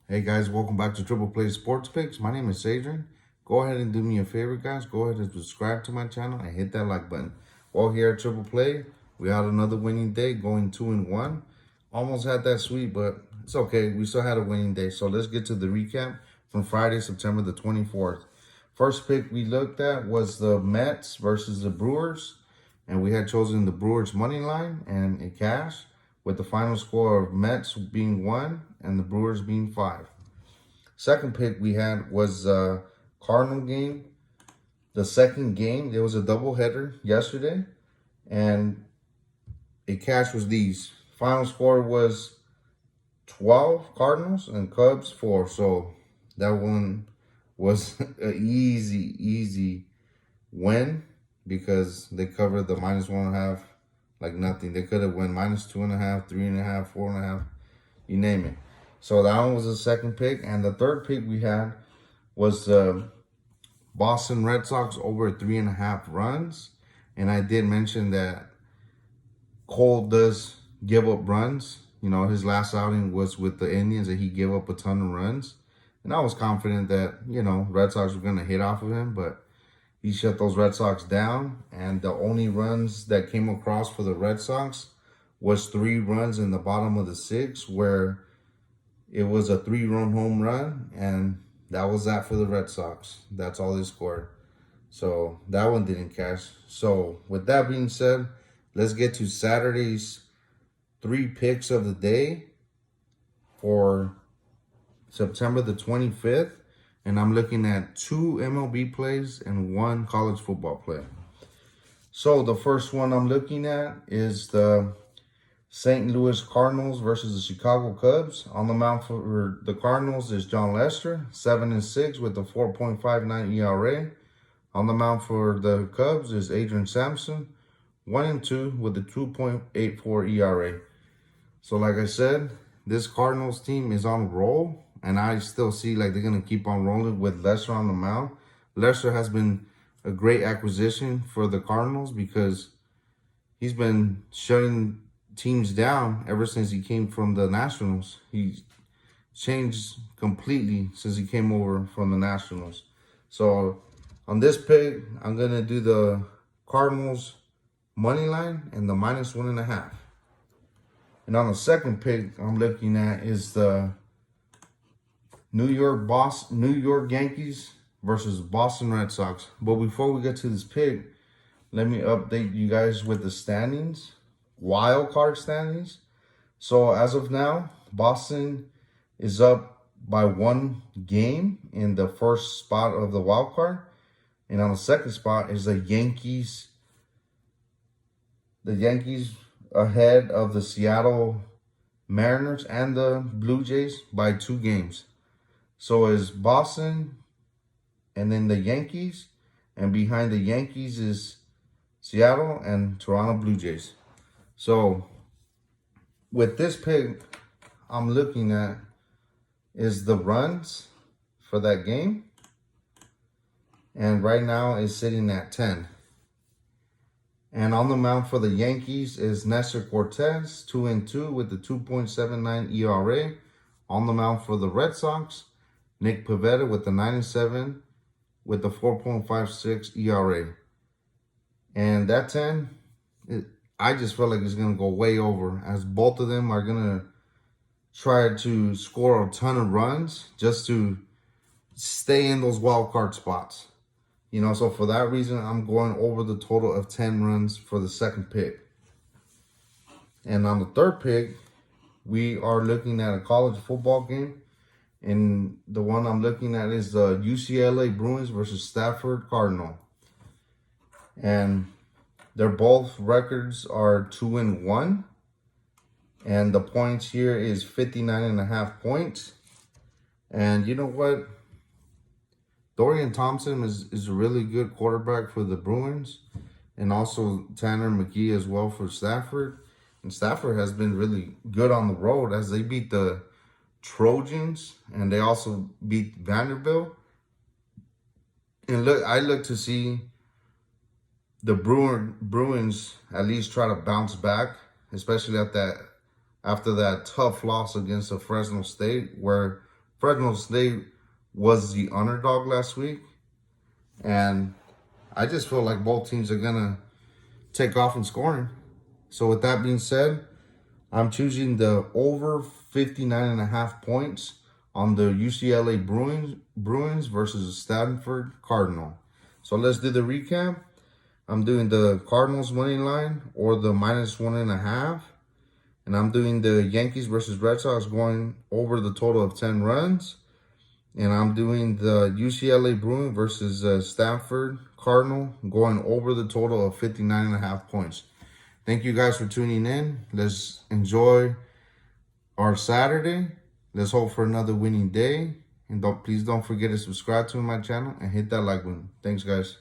Hey guys, welcome back to Triple Play Sports Picks. My name is Adrian. Go ahead and do me a favor, guys. Go ahead and subscribe to my channel and hit that like button. Well, here at Triple Play, we had another winning day, going 2-1. Almost had that sweep, but it's okay. We still had a winning day. So let's get to the recap from Friday, September the 24th. First pick we looked at was the Mets versus the Brewers, and we had chosen the Brewers money line and it cashed, with the final score of Mets being 1 and the Brewers being 5. Second pick we had was Cardinal game. The second game, there was a doubleheader yesterday, and it cash was these. Final score was 12 Cardinals and Cubs 4. So that one was an easy win because they covered the -1.5 like nothing. They could have went -2.5, 3.5, 4.5, you name it. So that one was the second pick. And the third pick we had was Boston Red Sox over 3.5 runs. And I did mention that Cole does give up runs. You know, his last outing was with the Indians and he gave up a ton of runs. And I was confident that, you know, Red Sox were going to hit off of him, but he shut those Red Sox down. And the only runs that came across for the Red Sox was 3 runs in the bottom of the 6th, where it was a 3-run home run, and that was that for the Red Sox. That's all they scored. So that one didn't cash. So with that being said, let's get to Saturday's 3 picks of the day for September the 25th. And I'm looking at 2 MLB plays and 1 college football play. So the first one I'm looking at is the St. Louis Cardinals versus the Chicago Cubs. On the mound for the Cardinals is John Lester, 7-6 with a 4.59 ERA. On the mound for the Cubs is Adrian Sampson, 1-2 with a 2.84 ERA. So like I said, this Cardinals team is on a roll, and I still see like they're going to keep on rolling with Lester on the mound. Lester has been a great acquisition for the Cardinals because he's been shutting teams down ever since he came from the Nationals. He changed completely since he came over from the Nationals. So on this pick, I'm going to do the Cardinals money line and the -1.5. And on the second pick I'm looking at is the New York Yankees versus Boston Red Sox. But before we get to this pick, let me update you guys with the standings. Wild card standings. So as of now, Boston is up by 1 game in the first spot of the wild card, and on the second spot is the Yankees. The Yankees ahead of the Seattle Mariners and the Blue Jays by 2 games. So is Boston, and then the Yankees, and behind the Yankees is Seattle and Toronto Blue Jays. So with this pick, I'm looking at is the runs for that game. And right now it's sitting at 10. And on the mound for the Yankees is Nestor Cortez, 2-2 with the 2.79 ERA. On the mound for the Red Sox, Nick Pivetta with the 9-7 with the 4.56 ERA. And that 10, I just feel like it's going to go way over, as both of them are going to try to score a ton of runs just to stay in those wild card spots. You know, so for that reason, I'm going over the total of 10 runs for the second pick. And on the third pick, we are looking at a college football game. And the one I'm looking at is the UCLA Bruins versus Stanford Cardinal. And their both records are 2-1. And the points here is 59.5 points. And you know what? Dorian Thompson is a really good quarterback for the Bruins. And also Tanner McKee as well for Stafford. And Stafford has been really good on the road as they beat the Trojans. And they also beat Vanderbilt. And I look to see the Bruins at least try to bounce back, especially after that tough loss against the Fresno State, where Fresno State was the underdog last week, and I just feel like both teams are gonna take off in scoring. So with that being said, I'm choosing the over 59.5 points on the UCLA Bruins versus Stanford Cardinal. So let's do the recap. I'm doing the Cardinals winning line or the -1.5. And I'm doing the Yankees versus Red Sox going over the total of 10 runs. And I'm doing the UCLA Bruin versus Stanford Cardinal going over the total of 59.5 points. Thank you guys for tuning in. Let's enjoy our Saturday. Let's hope for another winning day. And please don't forget to subscribe to my channel and hit that like button. Thanks, guys.